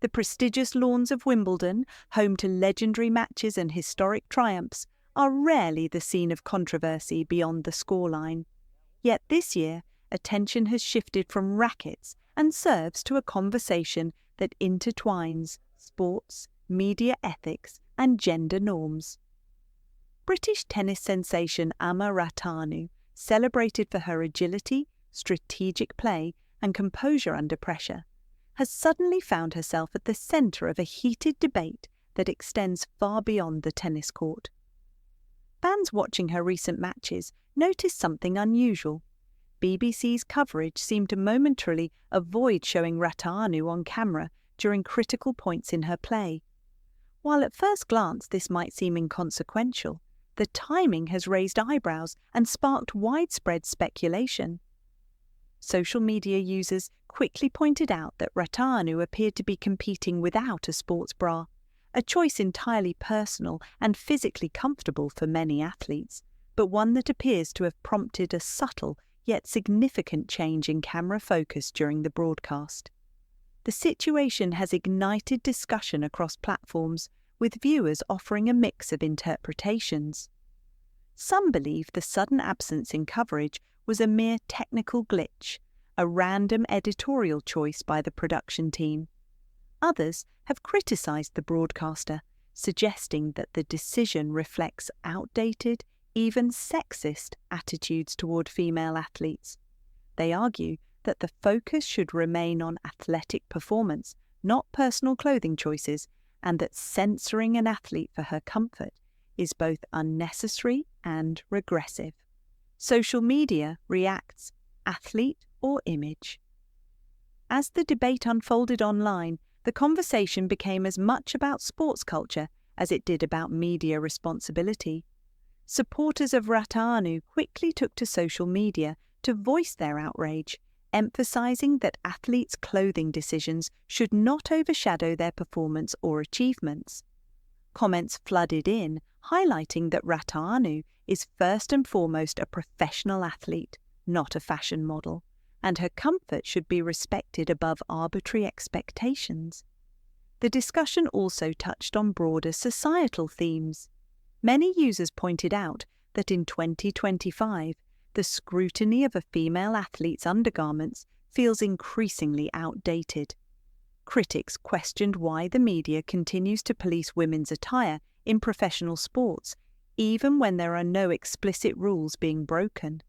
The prestigious lawns of Wimbledon, home to legendary matches and historic triumphs, are rarely the scene of controversy beyond the scoreline. Yet this year, attention has shifted from rackets and serves to a conversation that intertwines sports, media ethics, and gender norms. British tennis sensation Amma Ratanu, celebrated for her agility, strategic play, and composure under pressure, has suddenly found herself at the centre of a heated debate that extends far beyond the tennis court. Fans watching her recent matches noticed something unusual. BBC's coverage seemed to momentarily avoid showing Ratanu on camera during critical points in her play. While at first glance this might seem inconsequential, the timing has raised eyebrows and sparked widespread speculation. Social media users quickly pointed out that Ratanu appeared to be competing without a sports bra, a choice entirely personal and physically comfortable for many athletes, but one that appears to have prompted a subtle yet significant change in camera focus during the broadcast. The situation has ignited discussion across platforms, with viewers offering a mix of interpretations. Some believe the sudden absence in coverage was a mere technical glitch, a random editorial choice by the production team. Others have criticised the broadcaster, suggesting that the decision reflects outdated, even sexist attitudes toward female athletes. They argue that the focus should remain on athletic performance, not personal clothing choices, and that censoring an athlete for her comfort is both unnecessary and regressive. Social media reacts, athlete or image. As the debate unfolded online, the conversation became as much about sports culture as it did about media responsibility. Supporters of Ratanu quickly took to social media to voice their outrage, emphasizing that athletes' clothing decisions should not overshadow their performance or achievements. Comments flooded in, highlighting that Ratanu is first and foremost a professional athlete, not a fashion model, and her comfort should be respected above arbitrary expectations. The discussion also touched on broader societal themes. Many users pointed out that in 2025, the scrutiny of a female athlete's undergarments feels increasingly outdated. Critics questioned why the media continues to police women's attire in professional sports, even when there are no explicit rules being broken.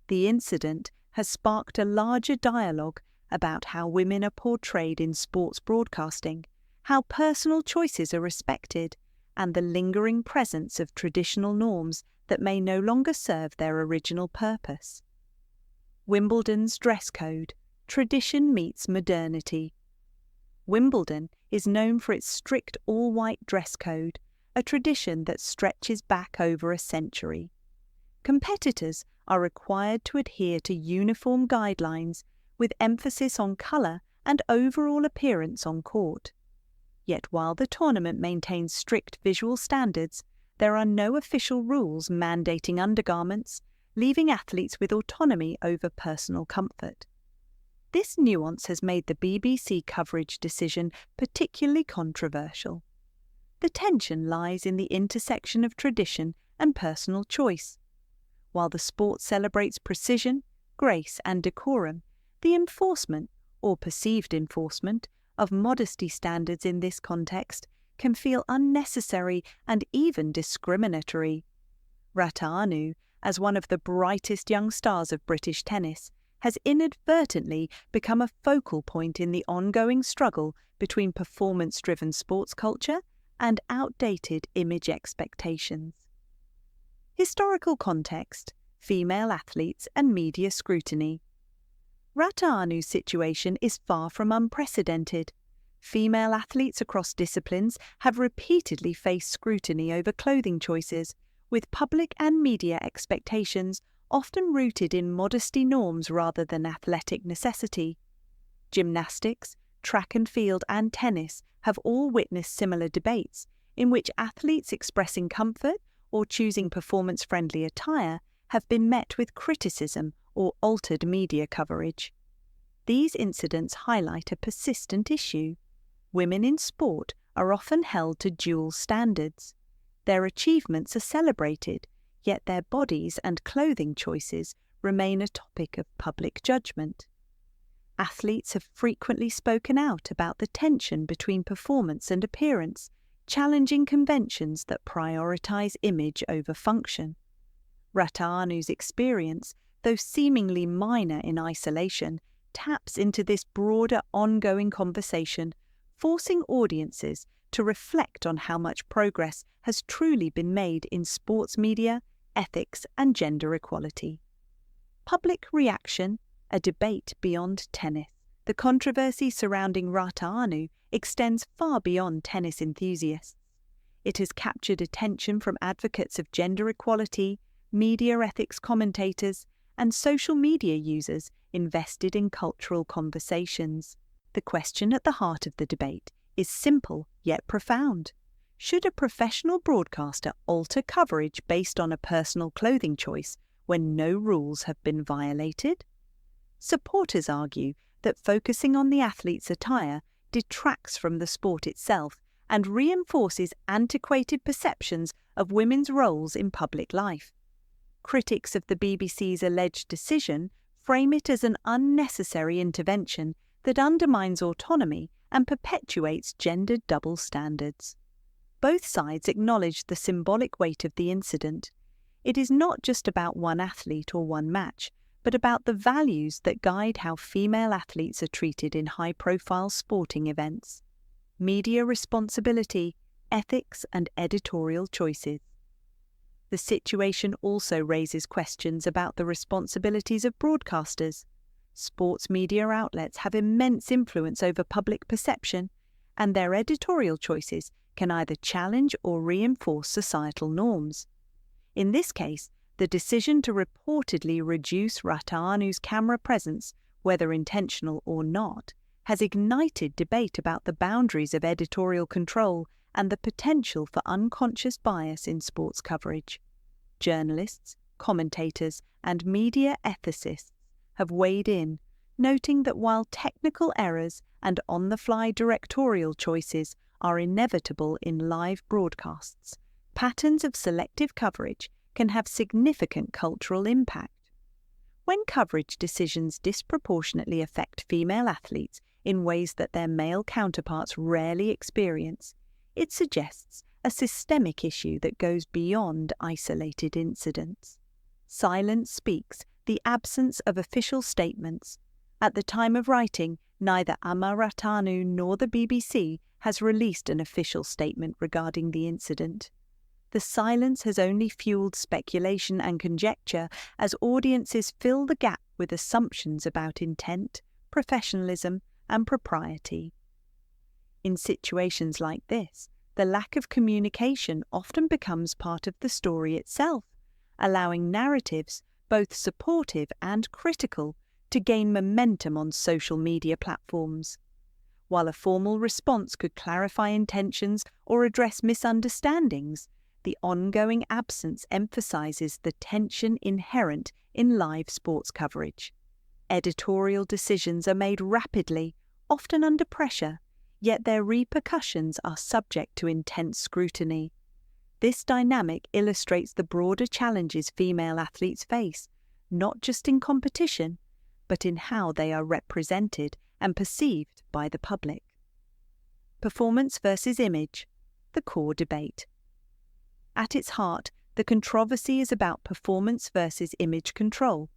The incident has sparked a larger dialogue about how women are portrayed in sports broadcasting, how personal choices are respected, and the lingering presence of traditional norms that may no longer serve their original purpose. Wimbledon's dress code: tradition meets modernity. Wimbledon is known for its strict all-white dress code, a tradition that stretches back over a century. Competitors are required to adhere to uniform guidelines with emphasis on colour and overall appearance on court. Yet while the tournament maintains strict visual standards, there are no official rules mandating undergarments, leaving athletes with autonomy over personal comfort. This nuance has made the BBC coverage decision particularly controversial. The tension lies in the intersection of tradition and personal choice. While the sport celebrates precision, grace, and decorum, the enforcement, or perceived enforcement, of modesty standards in this context can feel unnecessary and even discriminatory. Ratanu, as one of the brightest young stars of British tennis, has inadvertently become a focal point in the ongoing struggle between performance-driven sports culture and outdated image expectations. Historical context: female athletes and media scrutiny. Rataanu's situation is far from unprecedented. Female athletes across disciplines have repeatedly faced scrutiny over clothing choices, with public and media expectations often rooted in modesty norms rather than athletic necessity. Gymnastics, track and field, and tennis have all witnessed similar debates, in which athletes expressing comfort or choosing performance-friendly attire have been met with criticism or altered media coverage. These incidents highlight a persistent issue. women in sport are often held to dual standards. Their achievements are celebrated, yet their bodies and clothing choices remain a topic of public judgment. Athletes have frequently spoken out about the tension between performance and appearance, challenging conventions that prioritize image over function. Rattanu's experience, though seemingly minor in isolation, taps into this broader ongoing conversation, forcing audiences to reflect on how much progress has truly been made in sports media, ethics, and gender equality. Public reaction, a debate beyond tennis. The controversy surrounding Rattanu extends far beyond tennis enthusiasts. It has captured attention from advocates of gender equality, media ethics commentators, and social media users invested in cultural conversations. The question at the heart of the debate is simple yet profound. Should a professional broadcaster alter coverage based on a personal clothing choice when no rules have been violated? Supporters argue that focusing on the athlete's attire detracts from the sport itself and reinforces antiquated perceptions of women's roles in public life. Critics of the BBC's alleged decision frame it as an unnecessary intervention that undermines autonomy and perpetuates gendered double standards. Both sides acknowledge the symbolic weight of the incident. It is not just about one athlete or one match, but about the values that guide how female athletes are treated in high-profile sporting events. Media responsibility, ethics, and editorial choices. The situation also raises questions about the responsibilities of broadcasters. Sports media outlets have immense influence over public perception, and their editorial choices can either challenge or reinforce societal norms. In this case, the decision to reportedly reduce Rattanu's camera presence, whether intentional or not, has ignited debate about the boundaries of editorial control and the potential for unconscious bias in sports coverage. Journalists, commentators, and media ethicists have weighed in, noting that while technical errors and on-the-fly directorial choices are inevitable in live broadcasts, patterns of selective coverage can have significant cultural impact. When coverage decisions disproportionately affect female athletes in ways that their male counterparts rarely experience, it suggests a systemic issue that goes beyond isolated incidents. Silence speaks, the absence of official statements. At the time of writing, neither Ama Rattanu nor the BBC has released an official statement regarding the incident. The silence has only fueled speculation and conjecture as audiences fill the gap with assumptions about intent, professionalism, and propriety. In situations like this, the lack of communication often becomes part of the story itself, allowing narratives, both supportive and critical, to gain momentum on social media platforms. While a formal response could clarify intentions or address misunderstandings, the ongoing absence emphasizes the tension inherent in live sports coverage. Editorial decisions are made rapidly, often under pressure, yet their repercussions are subject to intense scrutiny. This dynamic illustrates the broader challenges female athletes face, not just in competition, but in how they are represented and perceived by the public. Performance versus image, the core debate. At its heart, the controversy is about performance versus image control.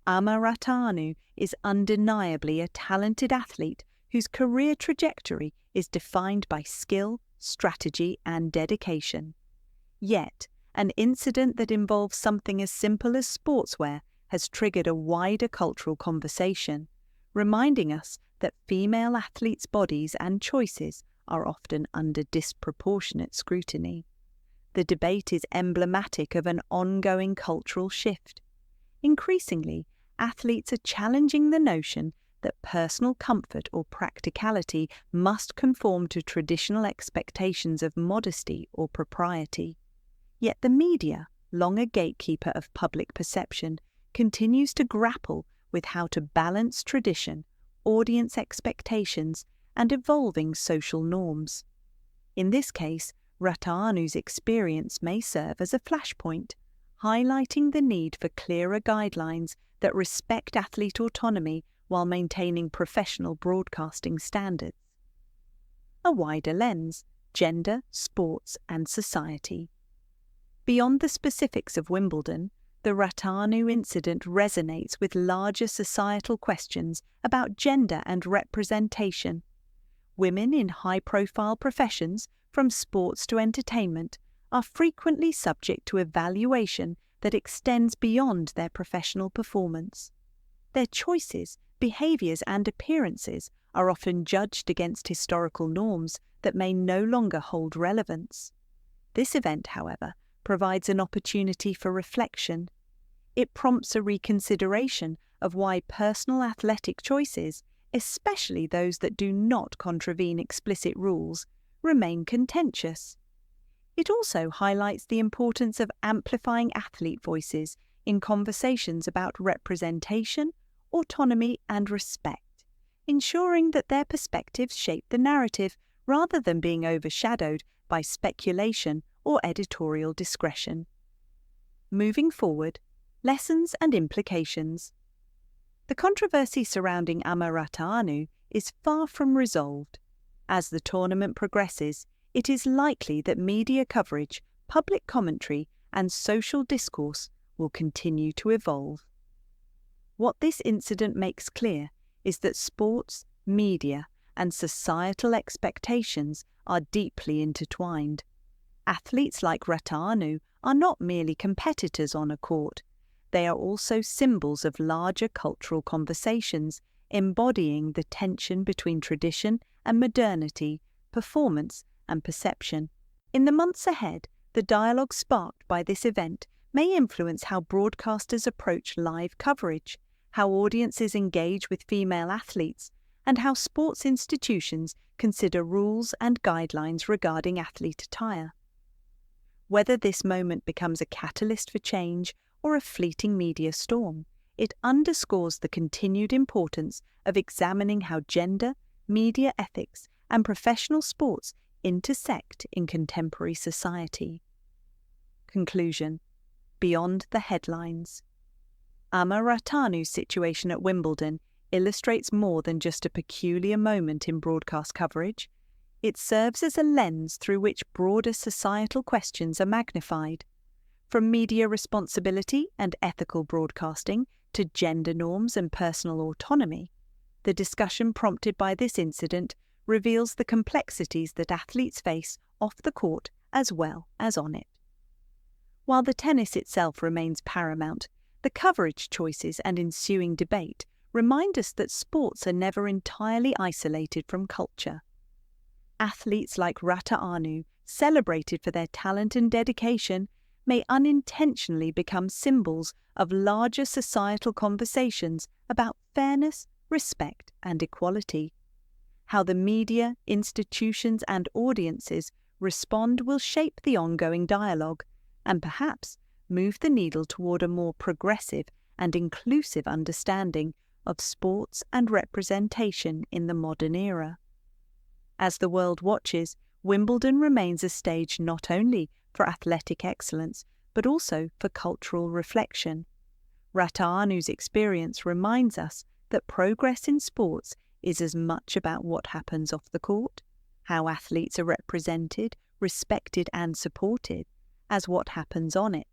Ama Rattanu is undeniably a talented athlete whose career trajectory is defined by skill, strategy, and dedication. Yet, an incident that involves something as simple as sportswear has triggered a wider cultural conversation, reminding us that female athletes' bodies and choices are often under disproportionate scrutiny. The debate is emblematic of an ongoing cultural shift. Increasingly, athletes are challenging the notion that personal comfort or practicality must conform to traditional expectations of modesty or propriety. Yet the media, long a gatekeeper of public perception, continues to grapple with how to balance tradition, audience expectations, and evolving social norms. In this case, Rataanu's experience may serve as a flashpoint, highlighting the need for clearer guidelines that respect athlete autonomy while maintaining professional broadcasting standards. A wider lens: gender, sports, and society. Beyond the specifics of Wimbledon, the Rataanu incident resonates with larger societal questions about gender and representation. Women in high-profile professions, from sports to entertainment, are frequently subject to evaluation that extends beyond their professional performance. Their choices, behaviours, and appearances are often judged against historical norms that may no longer hold relevance. This event, however, provides an opportunity for reflection. It prompts a reconsideration of why personal athletic choices, especially those that do not contravene explicit rules, remain contentious. It also highlights the importance of amplifying athlete voices in conversations about representation, autonomy, and respect, ensuring that their perspectives shape the narrative rather than being overshadowed by speculation or editorial discretion. Moving forward, lessons and implications. The controversy surrounding Rataanu is far from resolved. As the tournament progresses, it is likely that media coverage, public commentary, and social discourse will continue to evolve. What this incident makes clear is that sports, media, and societal expectations are deeply intertwined. Athletes like Rataanu are not merely competitors on a court. They are also symbols of larger cultural conversations, embodying the tension between tradition and modernity, performance and perception. In the months ahead, the dialogue sparked by this event may influence how broadcasters approach live coverage, how audiences engage with female athletes, and how sports institutions consider rules and guidelines regarding athlete attire. Whether this moment becomes a catalyst for change or a fleeting media storm, it underscores the continued importance of examining how gender, media ethics, and professional sports intersect in contemporary society. Conclusion: beyond the headlines. Rataanu's situation at Wimbledon illustrates more than just a peculiar moment in broadcast coverage. It serves as a lens through which broader societal questions are magnified. From media responsibility and ethical broadcasting to gender norms and personal autonomy, the discussion prompted by this incident reveals the complexities that athletes face off the court as well as on it. While the tennis itself remains paramount, the coverage choices and ensuing debate remind us that sports are never entirely isolated from culture. Athletes like Rataanu, celebrated for their talent and dedication, may unintentionally become symbols of larger societal conversations about fairness, respect, and equality. How the media, institutions, and audiences respond will shape the ongoing dialogue, and perhaps move the needle toward a more progressive and inclusive understanding of sports and representation in the modern era. As the world watches, Wimbledon remains a stage not only for athletic excellence, but also for cultural reflection. Rataanu's experience reminds us that progress in sports is as much about what happens off the court, how athletes are represented, respected and supported, as what happens on it.